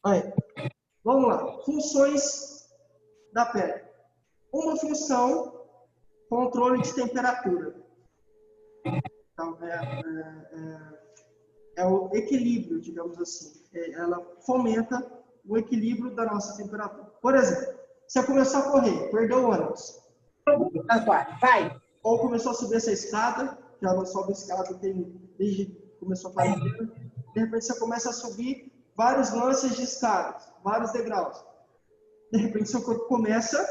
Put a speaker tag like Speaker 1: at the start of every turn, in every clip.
Speaker 1: Aí, vamos lá. Funções da pele. Uma função, controle de temperatura. Então, é o equilíbrio, digamos assim. Ela fomenta o equilíbrio da nossa temperatura. Por exemplo, você começou a correr, perdeu o ônibus.
Speaker 2: Vai.
Speaker 1: Ou começou a subir essa escada, já não sobe a escada desde que começou a quarentena. De repente você começa a subir vários lances de escadas, vários degraus. De repente seu corpo começa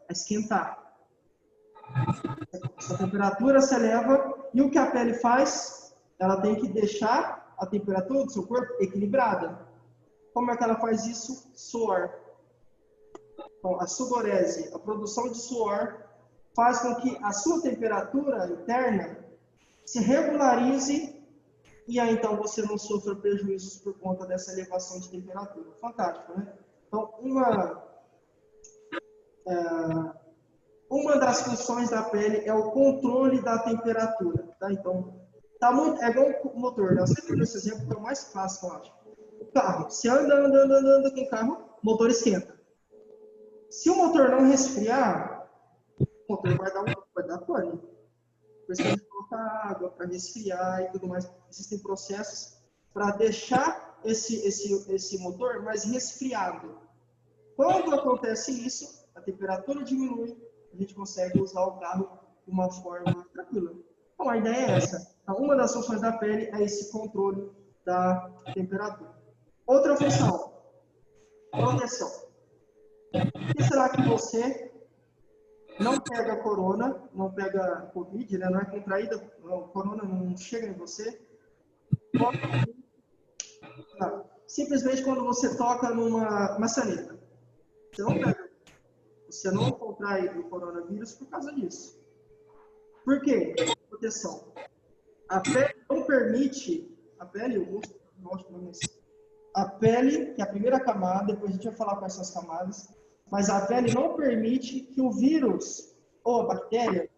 Speaker 1: a esquentar. A temperatura se eleva e o que a pele faz? Ela tem que deixar a temperatura do seu corpo equilibrada. Como é que ela faz isso? Suor. Então, a sudorese, a produção de suor, faz com que a sua temperatura interna se regularize e aí então você não sofra prejuízos por conta dessa elevação de temperatura. Fantástico, né? Então, uma das funções da pele é o controle da temperatura, tá? Então, é igual o motor, né? Eu sempre dou esse exemplo que é o mais clássico, eu acho. O carro, você anda com o carro, o motor esquenta. Se o motor não resfriar, o motor vai dar pane. Por isso que a gente coloca água para resfriar e tudo mais. Existem processos para deixar esse motor mais resfriado. Quando acontece isso, a temperatura diminui, a gente consegue usar o carro de uma forma tranquila. Então, a ideia é essa. Então, uma das funções da pele é esse controle da temperatura. Outra função, proteção. Por que será que você não pega corona, não pega Covid, né? Não é contraída, não, corona não chega em você? Simplesmente quando você toca numa maçaneta. Você não pega. Você não contrai o coronavírus por causa disso. Por quê? Proteção. A pele não permite, a pele, eu gosto mais. A pele, que é a primeira camada, depois a gente vai falar quais são as camadas, mas a pele não permite que o vírus ou a bactéria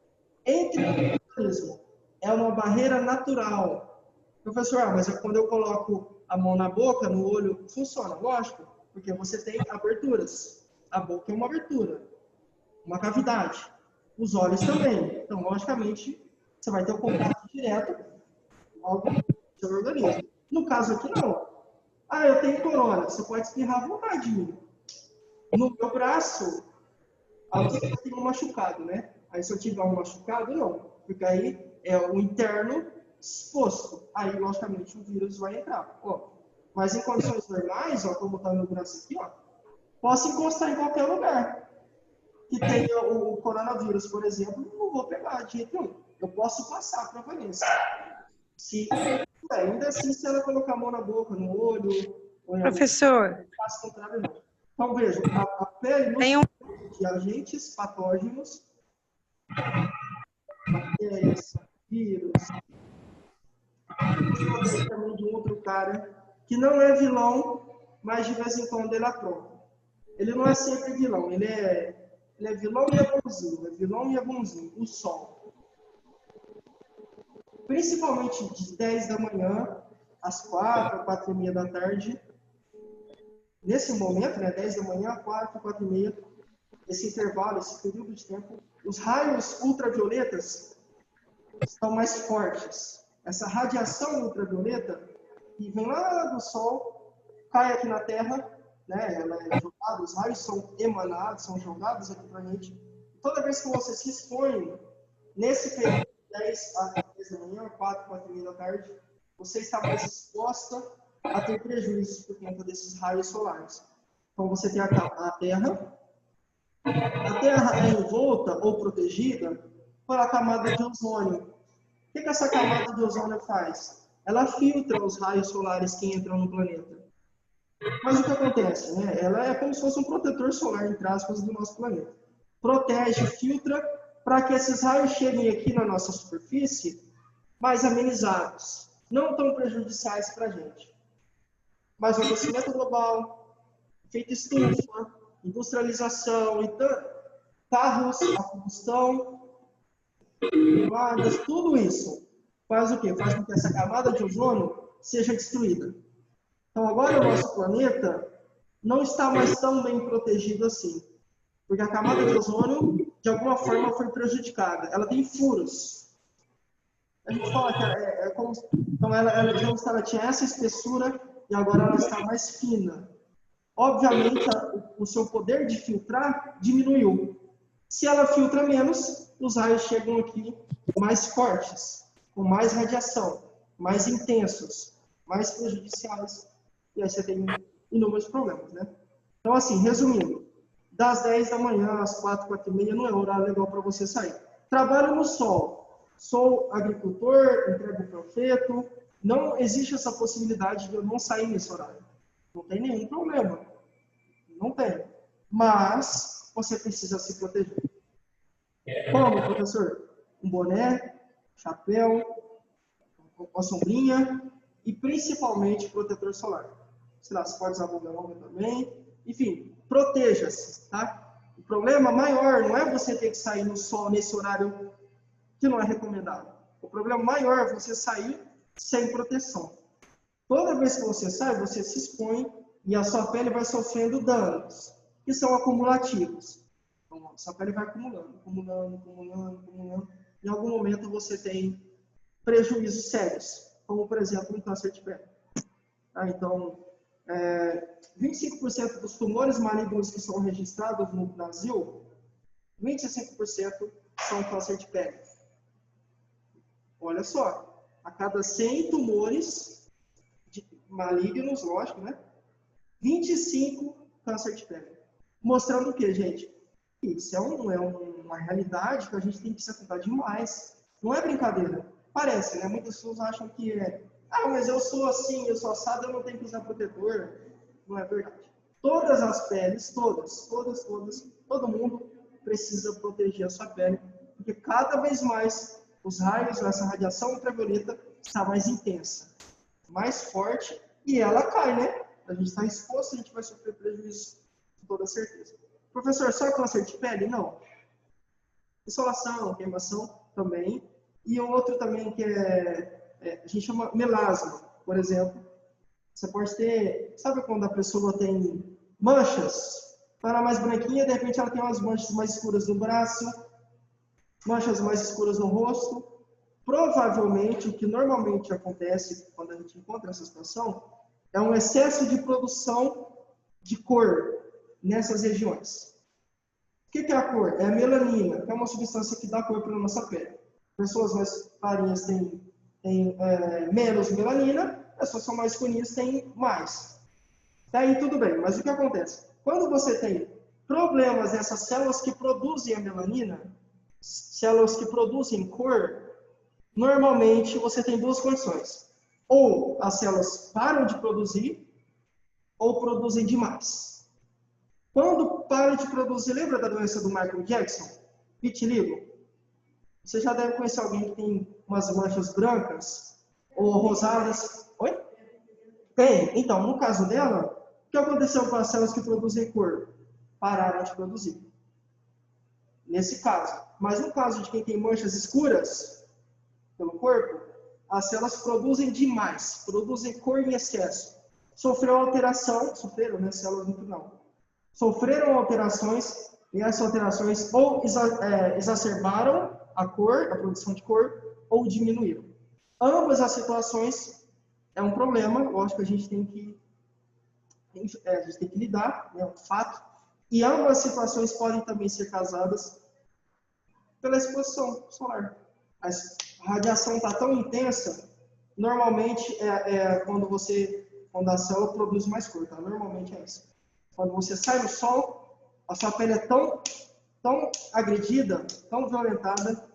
Speaker 1: entre no organismo. É uma barreira natural. Professor, mas quando eu coloco a mão na boca, no olho, funciona? Lógico, porque você tem aberturas. A boca é uma abertura, uma cavidade. Os olhos também. Então, logicamente, você vai ter um contato direto com algo do seu organismo. No caso aqui, não. Ah, eu tenho corona. Você pode espirrar à vontade de mim. No meu braço, aqui eu tenho um machucado, né? Aí se eu tiver um machucado, não. Porque aí é o interno exposto. Aí, logicamente, o vírus vai entrar. Ó. Mas em condições normais, ó, como está no meu braço aqui, ó, posso encostar em qualquer lugar que tenha o coronavírus, por exemplo, não vou pegar de jeito nenhum. Eu posso passar para a Vanessa. Ainda assim, se ela colocar a mão na boca, no olho...
Speaker 2: Professor...
Speaker 1: Então, veja, a pele de agentes patógenos, bactérias, vírus, também de um outro cara, que não é vilão, mas de vez em quando ele apronta. Ele não é sempre vilão, ele é vilão e é bonzinho, é vilão e é bonzinho, o sol. Principalmente de 10 da manhã às 4, 4 e meia da tarde. Nesse momento, né, 10 da manhã, 4, 4 e meia, esse intervalo, esse período de tempo, os raios ultravioletas estão mais fortes. Essa radiação ultravioleta, que vem lá do sol, cai aqui na Terra, né, ela é jogada, os raios são emanados, são jogados aqui para a gente. Toda vez que você se expõe nesse período, 10 a 10 da manhã, 4, 4 e meia da tarde, você está mais exposta a ter prejuízos por conta desses raios solares. Então, você tem a Terra. A Terra é envolta ou protegida pela camada de ozônio. O que essa camada de ozônio faz? Ela filtra os raios solares que entram no planeta. Mas o que acontece? Né? Ela é como se fosse um protetor solar, entre aspas, do nosso planeta. Protege, filtra, para que esses raios cheguem aqui na nossa superfície mais amenizados, não tão prejudiciais para a gente. Mas o aquecimento global, efeito estufa, industrialização, carros, a combustão, primárias, tudo isso faz o quê? Faz com que essa camada de ozônio seja destruída. Então, agora o nosso planeta não está mais tão bem protegido assim, porque a camada de ozônio, de alguma forma, foi prejudicada. Ela tem furos. A gente fala que é como... Então, digamos que ela tinha essa espessura e agora ela está mais fina. Obviamente, o seu poder de filtrar diminuiu. Se ela filtra menos, os raios chegam aqui mais fortes, com mais radiação, mais intensos, mais prejudiciais. E aí você tem inúmeros problemas, né? Então, assim, resumindo, das 10 da manhã às 4, 4 e meia não é horário legal para você sair. Trabalho no sol. Sou agricultor, entrego panfleto. Não existe essa possibilidade de eu não sair nesse horário. Não tem nenhum problema. Não tem. Mas você precisa se proteger. Como, professor? Um boné, chapéu, uma sombrinha e principalmente protetor solar. Sei lá, você pode usar bomba também. Enfim, proteja-se, tá? O problema maior não é você ter que sair no sol nesse horário que não é recomendado. O problema maior é você sair sem proteção. Toda vez que você sai, você se expõe e a sua pele vai sofrendo danos, que são acumulativos. Então, a sua pele vai acumulando. Em algum momento você tem prejuízos sérios, como, por exemplo, um câncer de pele. Tá? Então, 25% dos tumores malignos que são registrados no Brasil, 25% são câncer de pele. Olha só, a cada 100 tumores malignos, lógico, né? 25 câncer de pele. Mostrando o que, gente? Isso é uma realidade que a gente tem que se atentar demais. Não é brincadeira. Parece, né? Muitas pessoas acham que mas eu sou assim, eu sou assado, eu não tenho que usar protetor. Não é verdade. Todas as peles, todas, todo mundo precisa proteger a sua pele, porque cada vez mais os raios, essa radiação ultravioleta está mais intensa, mais forte, e ela cai, né? A gente está exposto, a gente vai sofrer prejuízo, com toda certeza. Professor, só câncer de pele? Não. Insolação, queimação também. E um outro também que a gente chama melasma, por exemplo. Você pode ter, sabe quando a pessoa tem manchas? Ela é mais branquinha, de repente ela tem umas manchas mais escuras no braço, manchas mais escuras no rosto. Provavelmente, o que normalmente acontece quando a gente encontra essa situação é um excesso de produção de cor nessas regiões. O que é a cor? É a melanina, que é uma substância que dá cor para a nossa pele. Pessoas mais clarinhas têm menos melanina, pessoas que são mais escurinhas têm mais. Daí tudo bem, mas o que acontece? Quando você tem problemas nessas células que produzem a melanina, células que produzem cor, normalmente você tem duas condições. Ou as células param de produzir, ou produzem demais. Quando param de produzir, lembra da doença do Michael Jackson? Vitiligo? Você já deve conhecer alguém que tem umas manchas brancas ou rosadas. Oi? Tem. Então, no caso dela, o que aconteceu com as células que produzem cor? Pararam de produzir. Nesse caso. Mas no caso de quem tem manchas escuras pelo corpo, as células produzem demais, produzem cor em excesso. Sofreram alteração, sofreram, né? Células no final. Sofreram alterações, e essas alterações ou exacerbaram a cor, a produção de cor, ou diminuíram. Ambas as situações é um problema, lógico que a gente tem que lidar, é um fato, e ambas as situações podem também ser causadas pela exposição solar. A radiação está tão intensa, normalmente quando a célula produz mais cor, tá? Normalmente é isso. Quando você sai no sol, a sua pele é tão agredida, tão violentada,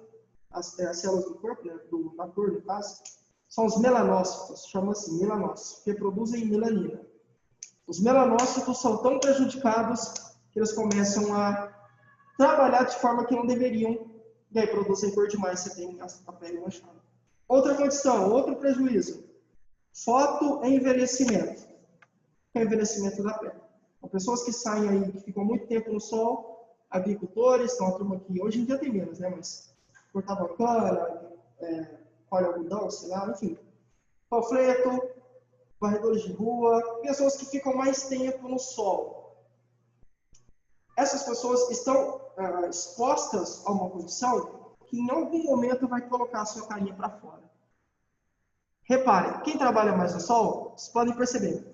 Speaker 1: as células do corpo, né, da cor no caso, são os melanócitos, chamam assim, melanócitos, que produzem melanina. Os melanócitos são tão prejudicados que eles começam a trabalhar de forma que não deveriam, e aí produzem cor demais, você tem a pele manchada. Outra condição, outro prejuízo, fotoenvelhecimento, que é o envelhecimento da pele. Então, pessoas que saem aí, que ficam muito tempo no sol, agricultores, então a turma que hoje em dia tem menos, né, mas cortava cana, colhe algodão, sei lá, enfim. Panfleto, varredores de rua, pessoas que ficam mais tempo no sol. Essas pessoas estão expostas a uma condição que em algum momento vai colocar a sua carinha para fora. Reparem, quem trabalha mais no sol, vocês podem perceber.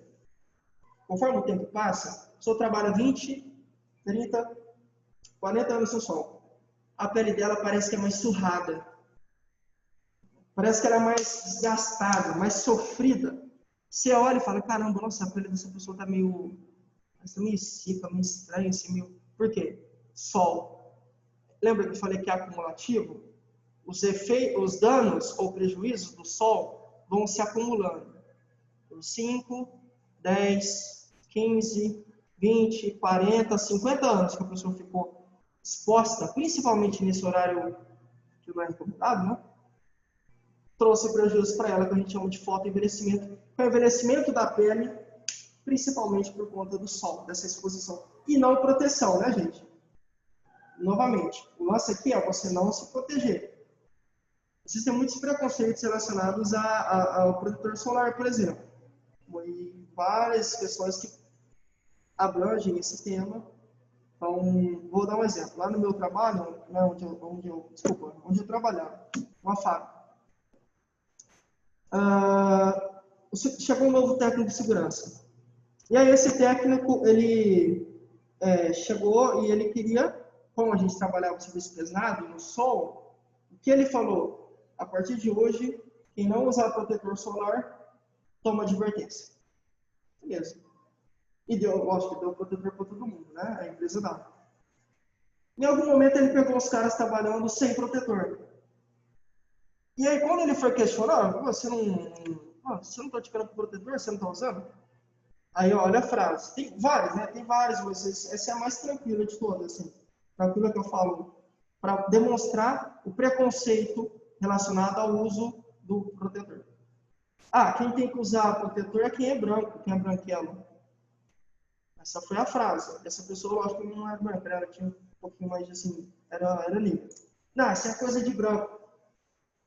Speaker 1: Conforme o tempo passa, a pessoa trabalha 20, 30, 40 anos no sol. A pele dela parece que é mais surrada. Parece que ela é mais desgastada, mais sofrida. Você olha e fala, caramba, nossa, a pele dessa pessoa está meio seca, meio estranha, assim, meio... Por quê? Sol. Lembra que eu falei que é acumulativo? Os danos ou prejuízos do sol vão se acumulando. Por 5, 10, 15, 20, 40, 50 anos que a pessoa ficou exposta, principalmente nesse horário que não é recomendado, né? Trouxe prejuízo para ela, que a gente chama de fotoenvelhecimento, que é o envelhecimento da pele, principalmente por conta do sol, dessa exposição. E não proteção, né, gente? Novamente, o lance aqui é você não se proteger. Existem muitos preconceitos relacionados ao protetor solar, por exemplo. E várias questões que abrangem esse tema. Então, vou dar um exemplo. Lá no meu trabalho, né, onde eu trabalhava, uma fábrica. Chegou um novo técnico de segurança. E aí esse técnico, ele chegou e ele queria, como a gente trabalhava no serviço pesado, no sol, o que ele falou? A partir de hoje, quem não usar protetor solar, toma advertência. Beleza. E lógico que deu protetor para todo mundo, né? A empresa dá. Em algum momento ele pegou os caras trabalhando sem protetor. E aí quando ele foi questionar, você não está tirando protetor, você não está usando? Aí olha a frase. Tem várias, né? Tem várias, mas essa é a mais tranquila de todas, assim. Tranquila que eu falo para demonstrar o preconceito relacionado ao uso do protetor. Quem tem que usar protetor é quem é branco, quem é branquelo. Essa foi a frase. Essa pessoa, lógico, não era branca, ela tinha um pouquinho mais de assim, era negra. Não, isso é coisa de branco.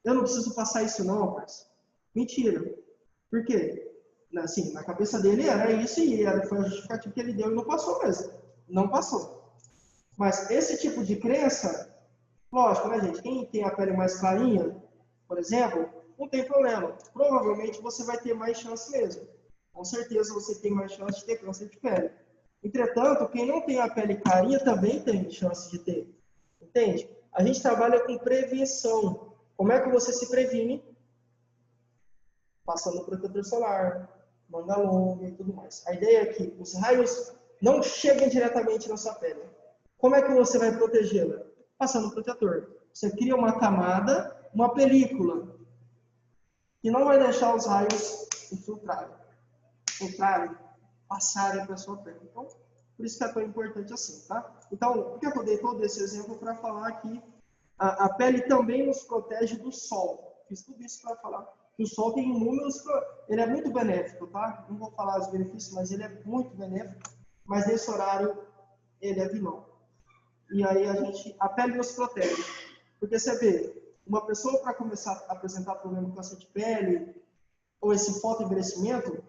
Speaker 1: Eu não preciso passar isso não, parceiro. Mentira. Por quê? Assim, na cabeça dele era isso e foi a justificativa que ele deu e não passou mesmo. Não passou. Mas esse tipo de crença, lógico, né, gente? Quem tem a pele mais clarinha, por exemplo, não tem problema. Provavelmente você vai ter mais chance mesmo. Com certeza você tem mais chance de ter câncer de pele. Entretanto, quem não tem a pele clarinha também tem chance de ter. Entende? A gente trabalha com prevenção. Como é que você se previne? Passando protetor solar, manga longa e tudo mais. A ideia é que os raios não cheguem diretamente na sua pele. Como é que você vai protegê-la? Passando protetor. Você cria uma camada, uma película, que não vai deixar os raios entrarem, passarem para a sua pele. Então, por isso que é tão importante assim, tá? Então, por que eu dei todo esse exemplo? Para falar que a pele também nos protege do sol. Fiz tudo isso para falar que o sol tem inúmeros, ele é muito benéfico, tá? Não vou falar os benefícios, mas ele é muito benéfico. Mas nesse horário, ele é vilão. E aí a pele nos protege. Porque você vê, uma pessoa para começar a apresentar problema com câncer de pele, ou esse fotoenvelhecimento,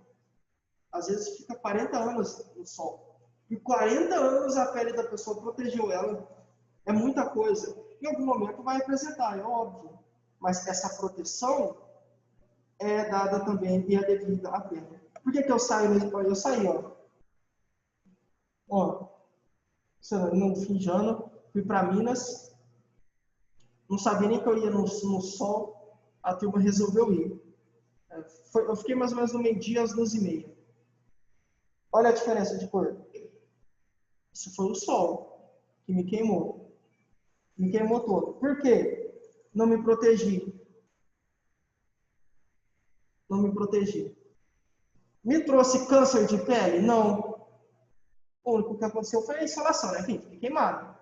Speaker 1: às vezes fica 40 anos no sol. E 40 anos a pele da pessoa protegeu ela. É muita coisa. Em algum momento vai apresentar, é óbvio. Mas essa proteção é dada também e é devida à pele. Por que eu saio? Eu saí, ó. No fim de ano, fui para Minas. Não sabia nem que eu ia no sol. A turma resolveu ir. Eu fiquei mais ou menos no meio-dia, às 12h30. Olha a diferença de cor. Isso foi o sol que me queimou. Me queimou todo. Por quê? Não me protegi. Não me protegi. Me trouxe câncer de pele? Não. O único que aconteceu foi a insolação, né? Fiquei queimado.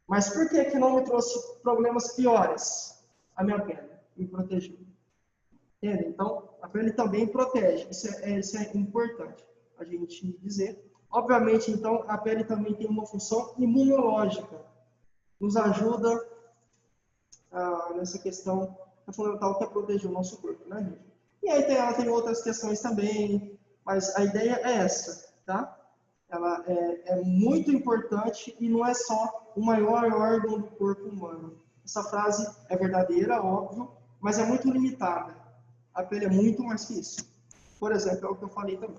Speaker 1: Mas por que não me trouxe problemas piores? A minha pele me protegeu. Entende? Então, a pele também protege. Isso é importante a gente dizer. Obviamente, então, a pele também tem uma função imunológica. Nos ajuda nessa questão fundamental que é proteger o nosso corpo, né, gente? E aí ela tem outras questões também, mas a ideia é essa, tá? Ela é muito importante e não é só o maior órgão do corpo humano. Essa frase é verdadeira, óbvio, mas é muito limitada. A pele é muito mais que isso. Por exemplo, é o que eu falei também.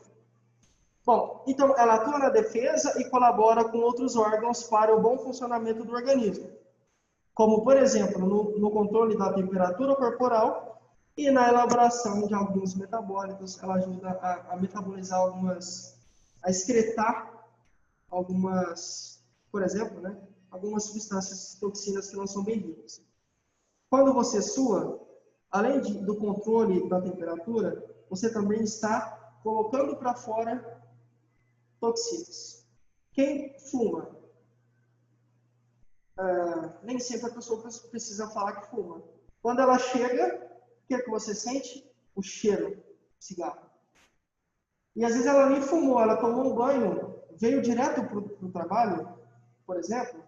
Speaker 1: Bom, então ela atua na defesa e colabora com outros órgãos para o bom funcionamento do organismo. Como, por exemplo, no controle da temperatura corporal e na elaboração de alguns metabólitos. Ela ajuda a metabolizar a excretar algumas, por exemplo, né, algumas substâncias toxinas que não são bem-vindas. Quando você sua, além do controle da temperatura, você também está colocando para fora toxinas. Quem fuma? Nem sempre a pessoa precisa falar que fuma. Quando ela chega, o que é que você sente? O cheiro do cigarro. E às vezes ela nem fumou, ela tomou um banho, veio direto para o trabalho, por exemplo.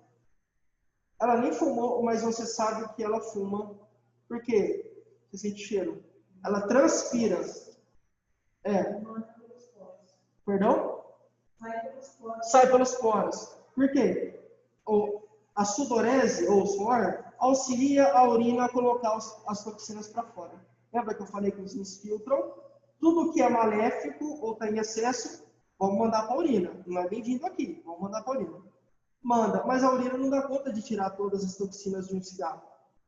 Speaker 1: Ela nem fumou, mas você sabe que ela fuma. Por quê? Você sente cheiro. Ela transpira. Perdão? Sai pelos poros. Por quê? A sudorese, ou suor, auxilia a urina a colocar as toxinas para fora. Lembra que eu falei que os rins filtram? Tudo que é maléfico ou está em excesso, vamos mandar para a urina. Não é bem-vindo aqui, vamos mandar para a urina. Manda, mas a urina não dá conta de tirar todas as toxinas de um cigarro.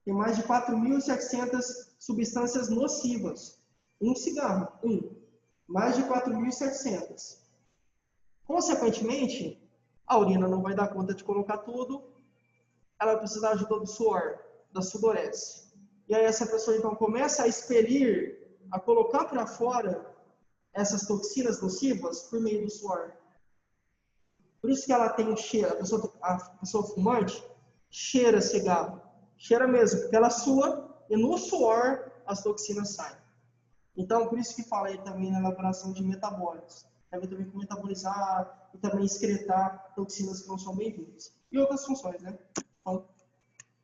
Speaker 1: Tem mais de 4.700 substâncias nocivas. Um cigarro, mais de 4.700. Consequentemente, a urina não vai dar conta de colocar tudo, ela precisa da ajuda do suor, da sudorese. E aí essa pessoa então começa a expelir, a colocar para fora essas toxinas nocivas por meio do suor. Por isso que ela tem um cheiro, a pessoa fumante cheira cigarro, cheira mesmo, porque ela sua e no suor as toxinas saem. Então, por isso que falei também na elaboração de metabólicos. Deve também metabolizar e também excretar toxinas que não são bem-vindas. E outras funções, né? Então,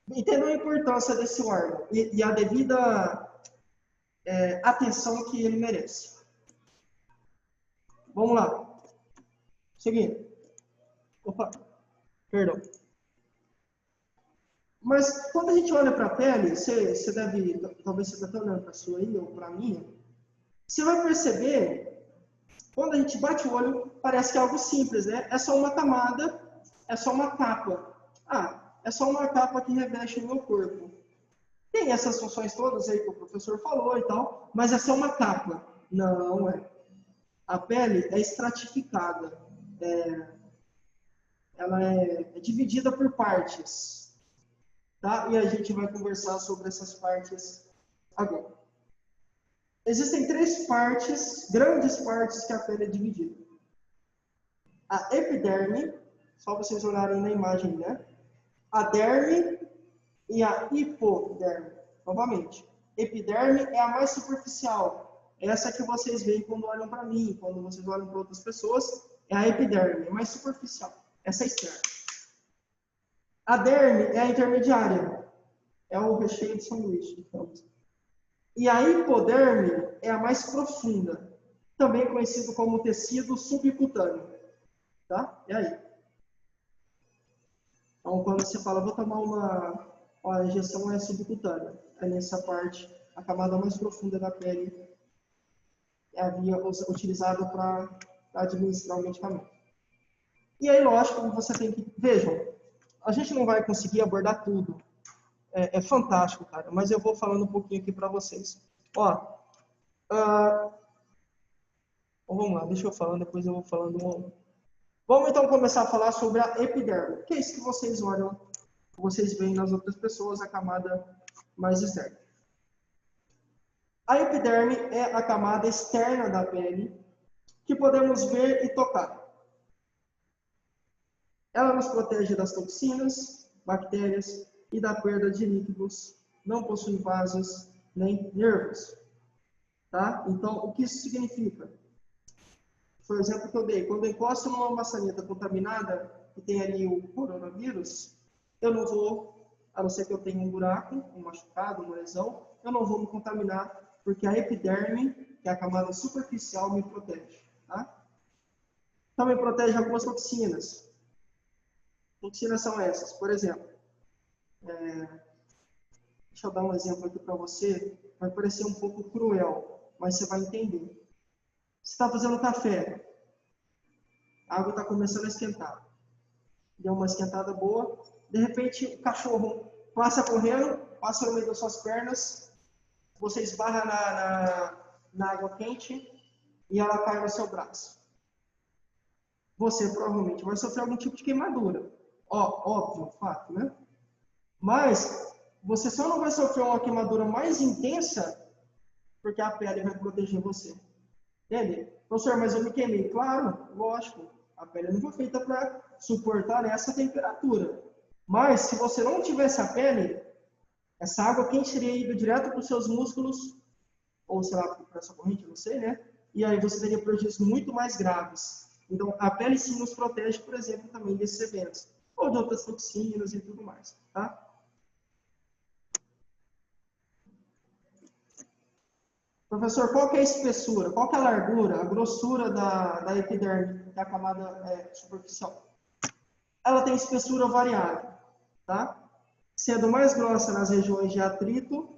Speaker 1: entendam a importância desse órgão e a devida atenção que ele merece. Vamos lá. Seguindo. Opa, perdão. Mas quando a gente olha para a pele, você deve, talvez você está olhando para a sua aí ou para a minha, você vai perceber, quando a gente bate o olho, parece que é algo simples, né? É só uma camada, é só uma capa. É só uma capa que reveste o meu corpo. Tem essas funções todas aí que o professor falou e tal, mas é só uma capa. Não é. A pele é estratificada. Ela é dividida por partes. Tá? E a gente vai conversar sobre essas partes agora. Existem três partes, grandes partes que a pele é dividida. A epiderme, só vocês olharem na imagem, né? A derme e a hipoderme. Novamente, epiderme é a mais superficial. Essa que vocês veem quando olham para mim, quando vocês olham para outras pessoas, é a epiderme, é mais superficial. Essa é externa. A derme é a intermediária. É o recheio de sanduíche, digamos. E a hipoderme é a mais profunda, também conhecido como tecido subcutâneo. Tá? E aí? Então, quando você fala, vou tomar a injeção é subcutânea. É nessa parte, a camada mais profunda da pele é a via utilizada para administrar o medicamento. E aí, lógico, você tem que... Vejam, a gente não vai conseguir abordar tudo. É fantástico, cara, mas eu vou falando um pouquinho aqui para vocês. Vamos lá, deixa eu falar, depois eu vou falando um. Vamos então começar a falar sobre a epiderme, que é isso que vocês olham, que vocês veem nas outras pessoas, a camada mais externa. A epiderme é a camada externa da pele que podemos ver e tocar. Ela nos protege das toxinas, bactérias e da perda de líquidos, não possui vasos nem nervos. Tá? Então, o que isso significa? Foi o exemplo que eu dei. Quando eu encosto numa maçaneta contaminada e tem ali o coronavírus, eu não vou, a não ser que eu tenha um buraco, um machucado, uma lesão, eu não vou me contaminar Porque a epiderme, que é a camada superficial, me protege. Tá? Também protege algumas toxinas. Toxinas são essas, por exemplo. Deixa eu dar um exemplo aqui para você. Vai parecer um pouco cruel, mas você vai entender. Você está fazendo café. A água está começando a esquentar. Deu uma esquentada boa. De repente, o cachorro passa correndo, passa no meio das suas pernas. Você esbarra na água quente e ela cai no seu braço. Você provavelmente vai sofrer algum tipo de queimadura. Óbvio, fato, né? Mas você só não vai sofrer uma queimadura mais intensa porque a pele vai proteger você. Entende? Professor, mas eu me queimei. Claro, lógico. A pele não foi feita para suportar essa temperatura. Mas se você não tivesse a pele, essa água quente teria ido direto para os seus músculos, ou sei lá, para essa corrente, eu não sei, né? E aí você teria prejuízos muito mais graves. Então, a pele sim nos protege, por exemplo, também desses eventos. Ou de outras toxinas e tudo mais, tá? Professor, qual que é a espessura? Qual que é a largura, a grossura da epiderme, da camada superficial? Ela tem espessura variável, tá? Sendo mais grossa nas regiões de atrito,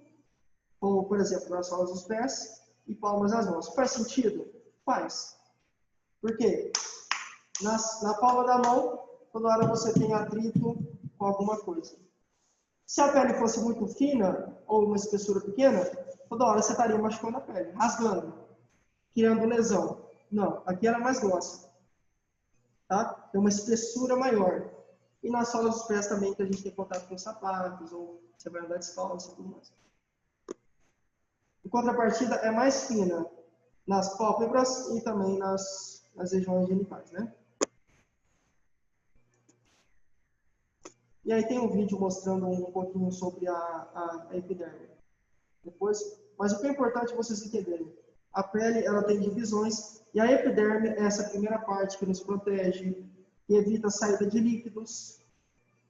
Speaker 1: como, por exemplo, nas solas dos pés e palmas das mãos. Faz sentido? Faz. Por quê? Na palma da mão, toda hora você tem atrito com alguma coisa. Se a pele fosse muito fina, ou uma espessura pequena, toda hora você estaria machucando a pele, rasgando, criando lesão. Não, aqui ela é mais grossa. Tá? Tem uma espessura maior. E nas solas dos pés também, que a gente tem contato com sapatos, ou você vai andar descalço e tudo mais. Em contrapartida, é mais fina nas pálpebras e também nas regiões genitais, né? E aí tem um vídeo mostrando um pouquinho sobre a epiderme. Depois, mas o que é importante vocês entenderem, a pele ela tem divisões e a epiderme é essa primeira parte que nos protege, que evita a saída de líquidos,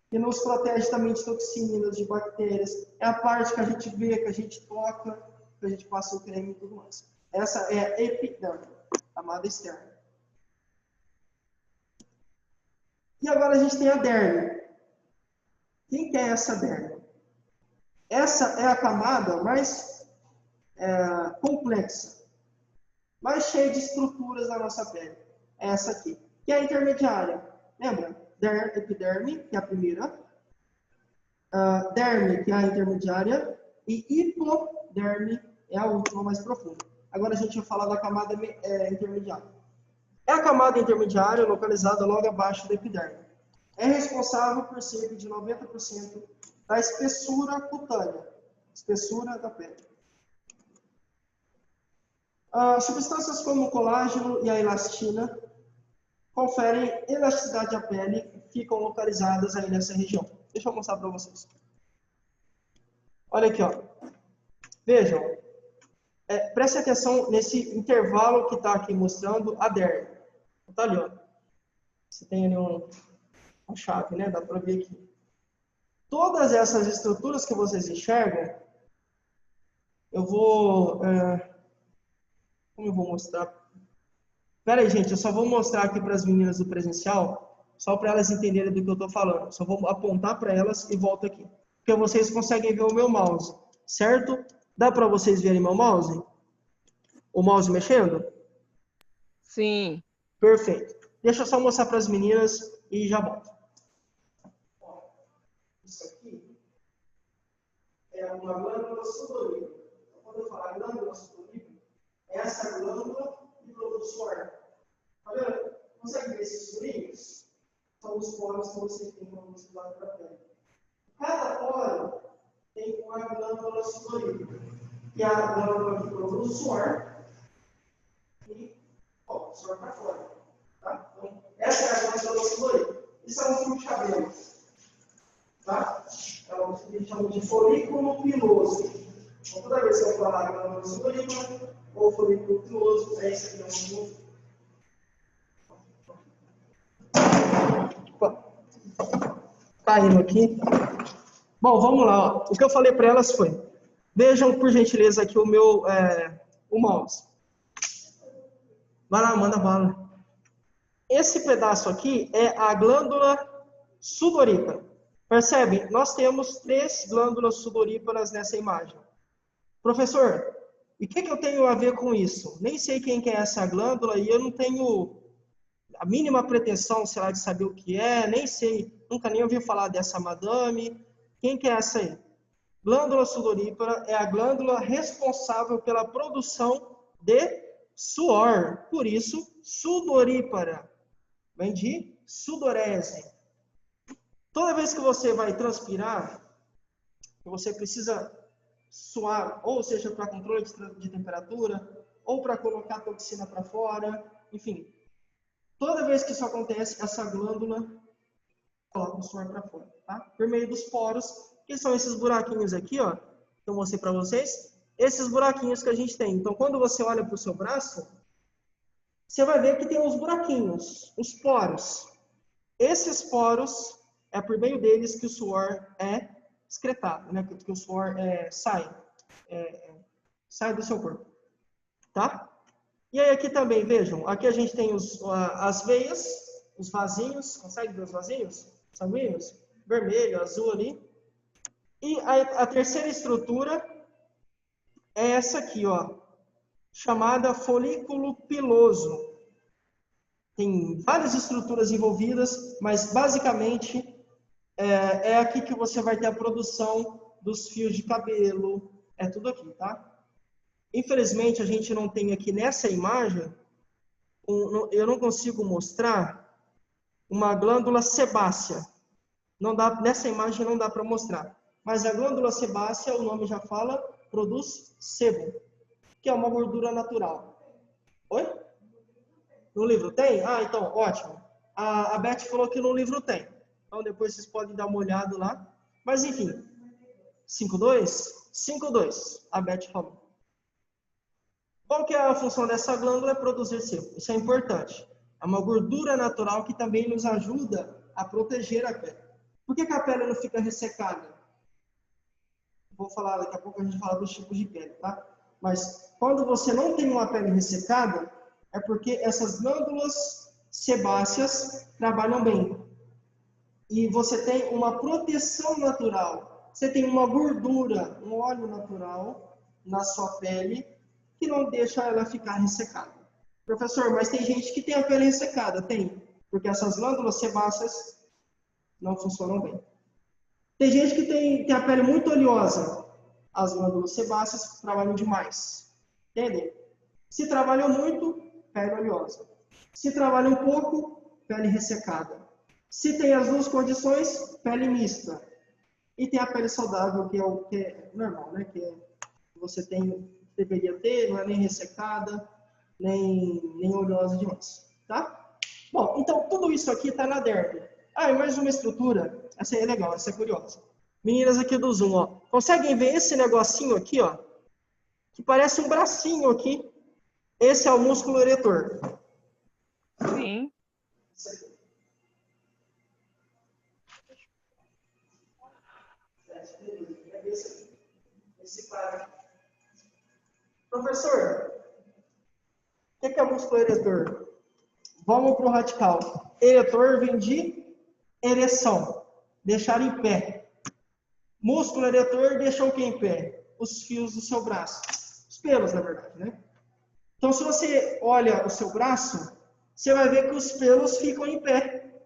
Speaker 1: que nos protege também de toxinas, de bactérias. É a parte que a gente vê, que a gente toca, que a gente passa o creme e tudo mais. Essa é a epiderme, camada externa. E agora a gente tem a derme. Quem que é essa derme? Essa é a camada mais complexa, mais cheia de estruturas da nossa pele. É essa aqui, que é a intermediária. Lembra? Epiderme, que é a primeira. Derme, que é a intermediária. E hipoderme é a última, mais profunda. Agora a gente vai falar da camada intermediária. É a camada intermediária localizada logo abaixo da epiderme. É responsável por cerca de 90% da espessura cutânea, espessura da pele. Substâncias como o colágeno e a elastina conferem elasticidade à pele e ficam localizadas aí nessa região. Deixa eu mostrar para vocês. Olha aqui, ó. Vejam. Preste atenção nesse intervalo que está aqui mostrando a derme. Está ali, ó. Você tem ali uma chave, né? Dá para ver aqui. Todas essas estruturas que vocês enxergam, eu vou... como eu vou mostrar? Espera aí, gente. Eu só vou mostrar aqui para as meninas do presencial, só para elas entenderem do que eu estou falando. Só vou apontar para elas e volto aqui. Porque vocês conseguem ver o meu mouse, certo? Dá para vocês verem meu mouse? O mouse mexendo?
Speaker 3: Sim.
Speaker 1: Perfeito. Deixa eu só mostrar para as meninas e já volto. Isso aqui é uma glândula sudorípara. Quando eu falar glândula sudorípara, essa glândula e o suor. Tá vendo? Consegue ver esses furinhos? São os poros que você tem para muscular para a pele. Cada poro tem uma glândula sudorípara, que é a glândula que produz o suor e o suor para fora. Tá? Então, essa é a glândula sudorípara. Isso é um fio de cabelo. Tá? É o que a gente chama de folículo piloso. Então, toda vez que eu falar glândula sudorípara ou folículo piloso, é isso aqui, é um caindo aqui. Bom, vamos lá. Ó. O que eu falei para elas foi: Vejam, por gentileza, aqui o mouse. Vai lá, manda bala. Esse pedaço aqui é a glândula sudorípara. Percebe? Nós temos 3 glândulas sudoríparas nessa imagem. Professor, e o que eu tenho a ver com isso? Nem sei quem que é essa glândula e eu não tenho a mínima pretensão, sei lá, de saber o que é, nem sei, nunca nem ouvi falar dessa madame. Quem que é essa aí? Glândula sudorípara é a glândula responsável pela produção de suor. Por isso, sudorípara. Vem de sudorese. Toda vez que você vai transpirar, você precisa suar, ou seja, para controle de temperatura, ou para colocar a toxina para fora, enfim. Toda vez que isso acontece, essa glândula coloca o suor para fora, tá? Por meio dos poros, que são esses buraquinhos aqui, ó, que eu mostrei para vocês. Esses buraquinhos que a gente tem. Então, quando você olha para o seu braço, você vai ver que tem uns buraquinhos, os poros. Esses poros, é por meio deles que o suor é excretado, né? Que o suor sai do seu corpo, tá? E aí aqui também, vejam, aqui a gente tem as veias, os vasinhos, consegue ver os vasinhos sanguíneos? Vermelho, azul ali. E a terceira estrutura é essa aqui, ó, chamada folículo piloso. Tem várias estruturas envolvidas, mas basicamente é aqui que você vai ter a produção dos fios de cabelo, é tudo aqui, tá? Infelizmente, a gente não tem aqui nessa imagem, eu não consigo mostrar uma glândula sebácea. Não dá, nessa imagem não dá para mostrar. Mas a glândula sebácea, o nome já fala, produz sebo, que é uma gordura natural. Oi? No livro tem? Ah, então, ótimo. A Beth falou que no livro tem. Então, depois vocês podem dar uma olhada lá. Mas, enfim, 5.2? 5.2, a Beth falou. Qual que é a função dessa glândula? É produzir sebo. Isso é importante. É uma gordura natural que também nos ajuda a proteger a pele. Por que a pele não fica ressecada? Vou falar, daqui a pouco a gente fala dos tipos de pele, tá? Mas quando você não tem uma pele ressecada, é porque essas glândulas sebáceas trabalham bem. E você tem uma proteção natural. Você tem uma gordura, um óleo natural na sua pele que não deixa ela ficar ressecada. Professor, mas tem gente que tem a pele ressecada. Tem, porque essas glândulas sebáceas não funcionam bem. Tem gente que tem a pele muito oleosa. As glândulas sebáceas trabalham demais. Entendem? Se trabalham muito, pele oleosa. Se trabalham um pouco, pele ressecada. Se tem as duas condições, pele mista. E tem a pele saudável, que é o que é normal, né? Que você deveria ter, não é nem ressecada, nem oleosa demais, tá? Bom, então tudo isso aqui está na derme. Ah, e mais uma estrutura, essa aí é legal, essa é curiosa. Meninas aqui do Zoom, ó, conseguem ver esse negocinho aqui, ó? Que parece um bracinho aqui. Esse é o músculo eretor.
Speaker 3: Sim.
Speaker 1: Esse cara. Professor, o que é músculo eretor? Vamos para o radical. Eretor vem de ereção, deixar em pé. Músculo eretor deixa o que em pé? Os fios do seu braço. Os pelos, na verdade, né? Então, se você olha o seu braço, você vai ver que os pelos ficam em pé.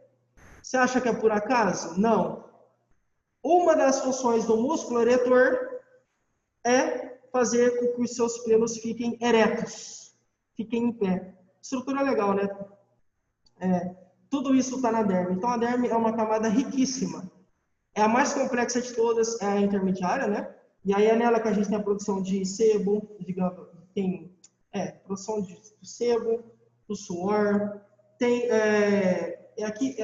Speaker 1: Você acha que é por acaso? Não. Uma das funções do músculo eretor é fazer com que os seus pelos fiquem eretos, fiquem em pé. Estrutura legal, né? Tudo isso está na derme. Então, a derme é uma camada riquíssima. É a mais complexa de todas, é a intermediária, né? E aí é nela que a gente tem a produção de sebo, produção de sebo, do suor. Aqui,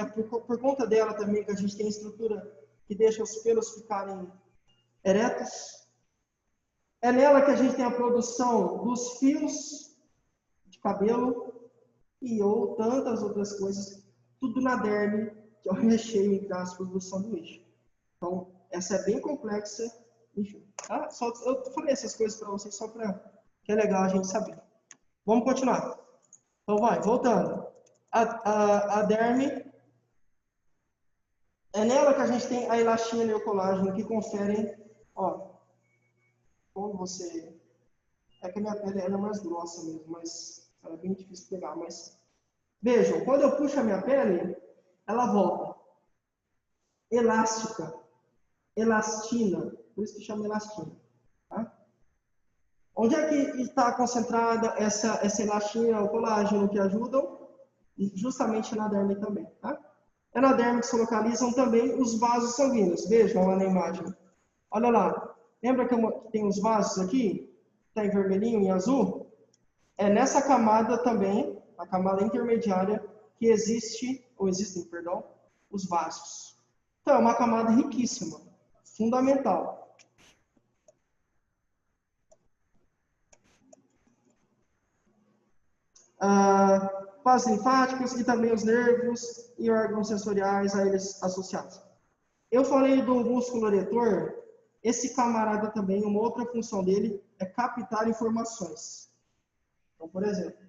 Speaker 1: por conta dela também que a gente tem estrutura que deixa os pelos ficarem eretos. É nela que a gente tem a produção dos fios de cabelo ou tantas outras coisas, tudo na derme, que é o recheio, entre aspas, do sanduíche. Então, essa é bem complexa Enfim, tá? Só, eu falei essas coisas para vocês só para que é legal a gente saber. Vamos continuar. Então vai, voltando. A derme, é nela que a gente tem a elastina e o colágeno que conferem, ó, quando você... É que a minha pele ela é mais grossa mesmo, mas ela é bem difícil de pegar, mas... Vejam, quando eu puxo a minha pele, ela volta. Elástica. Elastina. Por isso que chama elastina. Tá? Onde é que está concentrada essa elastina, o colágeno que ajudam? Justamente na derme também. Tá? É na derme que se localizam também os vasos sanguíneos. Vejam lá na imagem. Olha lá. Lembra que tem os vasos aqui? Está em vermelhinho e azul? É nessa camada também, a camada intermediária, que existem, perdão, os vasos. Então, é uma camada riquíssima, fundamental. Vasos linfáticos e também os nervos e órgãos sensoriais a eles associados. Eu falei do músculo eretor, esse camarada também, uma outra função dele é captar informações. Então, por exemplo,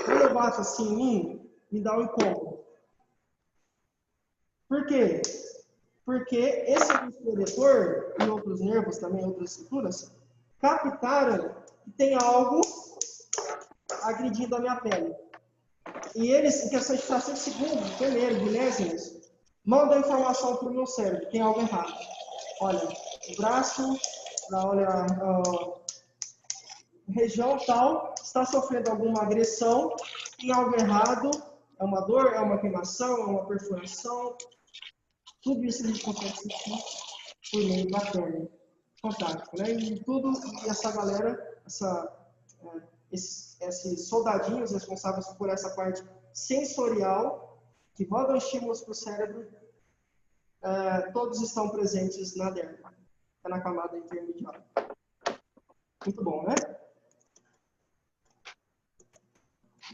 Speaker 1: quando eu bato assim em mim, me dá um incômodo. Por quê? Porque esse músculo eretor e outros nervos também, outras estruturas, captaram que tem algo agredindo a minha pele. E eles, em questão de frações de segundos, primeiro, milésimos, mandam a informação para o meu cérebro, tem algo errado. Olha, o braço, olha, a região tal, está sofrendo alguma agressão, tem algo errado, é uma dor, é uma queimação, é uma perfuração. Tudo isso a gente consegue sentir por meio da pele, contato, né? E tudo, e essa galera, esses soldadinhos responsáveis por essa parte sensorial, que mandam estímulos para o cérebro, todos estão presentes na derme, na camada intermediária. Muito bom, né?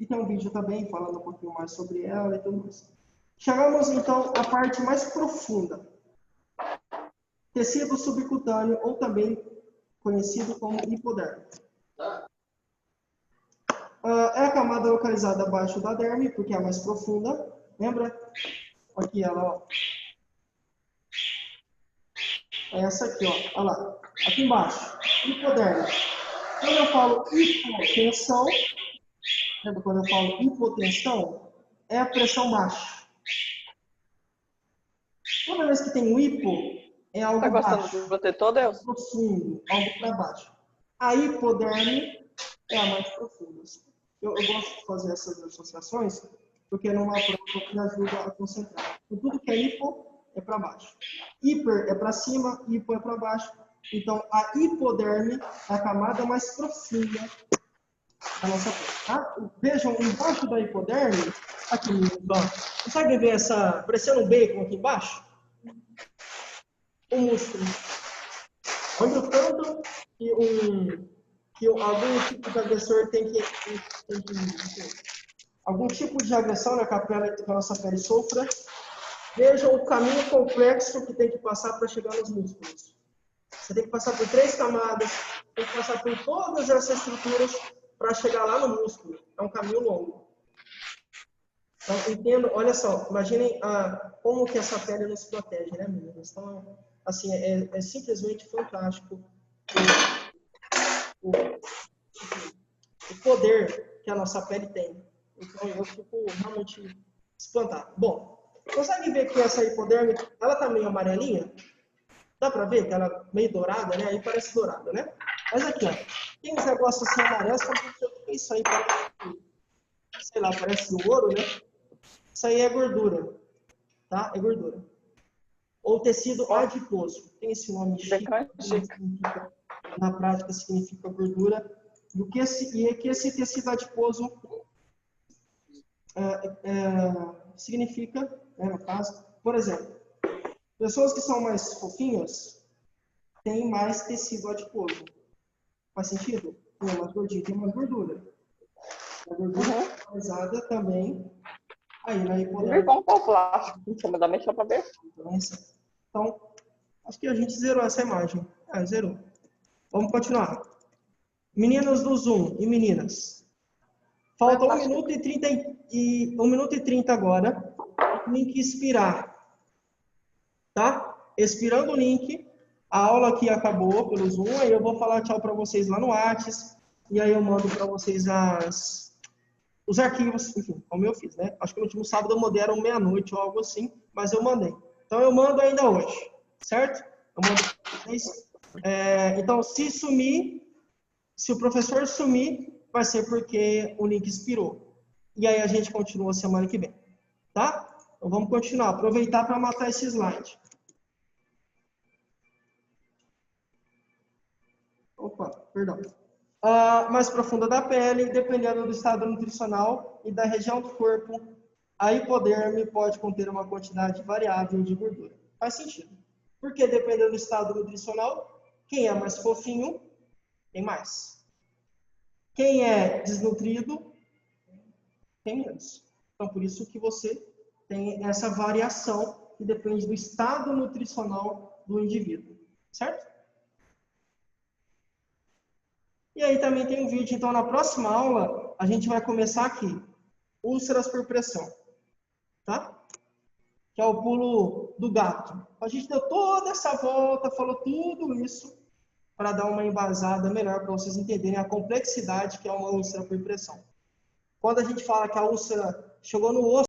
Speaker 1: E tem um vídeo também falando um pouquinho mais sobre ela e tudo mais. Chegamos, então, à parte mais profunda. Tecido subcutâneo, ou também conhecido como hipoderme. É a camada localizada abaixo da derme, porque é a mais profunda. Lembra? Aqui ela, ó. É essa aqui, ó. Olha lá. Aqui embaixo. Hipoderme. Quando eu falo hipotensão, lembra quando eu falo hipotensão? É a pressão baixa. Toda vez que tem um hipo, é algo baixo.
Speaker 3: Tá gostando de você todo, eu?
Speaker 1: Profundo, algo para baixo. A hipoderme é a mais profunda. Eu gosto de fazer essas associações, porque numa prova me ajuda a concentrar. Então, tudo que é hipo é para baixo. Hiper é para cima, hipo é para baixo. Então, a hipoderme é a camada mais profunda da nossa pele. Tá? Vejam, embaixo da hipoderme, aqui, ó, consegue ver essa, parecendo um bacon aqui embaixo? O músculo. Onde o tanto que algum tipo de agressor tem que algum tipo de agressão, né, que a nossa pele sofra, vejam o caminho complexo que tem que passar para chegar nos músculos. Você tem que passar por 3 camadas, tem que passar por todas essas estruturas para chegar lá no músculo. É um caminho longo. Então, entendo, olha só, imaginem como que essa pele nos protege, né, meninas? Então, assim, é simplesmente fantástico o poder que a nossa pele tem. Então, eu fico realmente espantado. Bom, consegue ver que essa hipoderme, ela tá meio amarelinha? Dá pra ver que ela é meio dourada, né? Aí parece dourada, né? Mas aqui, ó, tem uns negócios assim amarelos, que isso aí parece, sei lá, parece ouro, né? Isso aí é gordura, tá? É gordura. Ou tecido adiposo. Tem esse nome chique, na prática significa gordura. E que esse tecido adiposo significa, né, no caso, por exemplo, pessoas que são mais fofinhas têm mais tecido adiposo. Faz sentido? Tem mais gordinho, tem mais gordura. A gordura localizada também aí na hipoderme.
Speaker 3: Vamos calcular. Deixa eu dar só para ver.
Speaker 1: Então, Acho que a gente zerou essa imagem. Zerou. Vamos continuar. Meninos do Zoom e meninas. Falta 1 minuto e 30, 1 minuto e 30 agora. O link expirar. Tá? Expirando o link, a aula aqui acabou pelo Zoom, aí eu vou falar tchau para vocês lá no WhatsApp, e aí eu mando para vocês os arquivos, enfim, como eu fiz, né? Acho que no último sábado eu mandei, era meia-noite ou algo assim, mas eu mandei. Então eu mando ainda hoje, certo? Eu mando para vocês. Então, se sumir, se o professor sumir, vai ser porque o link expirou. E aí a gente continua semana que vem, tá? Então vamos continuar, aproveitar para matar esse slide. Opa, perdão. Mais profunda da pele, dependendo do estado nutricional e da região do corpo, a hipoderme pode conter uma quantidade variável de gordura. Faz sentido. Porque dependendo do estado nutricional, quem é mais fofinho, tem mais. Quem é desnutrido, tem menos. Então, por isso que você tem essa variação que depende do estado nutricional do indivíduo. Certo? E aí também tem um vídeo, então na próxima aula, a gente vai começar aqui. Úlceras por pressão. Tá? Que é o pulo do gato. A gente deu toda essa volta, falou tudo isso, para dar uma embasada melhor, para vocês entenderem a complexidade que é uma úlcera por pressão. Quando a gente fala que a úlcera chegou no osso,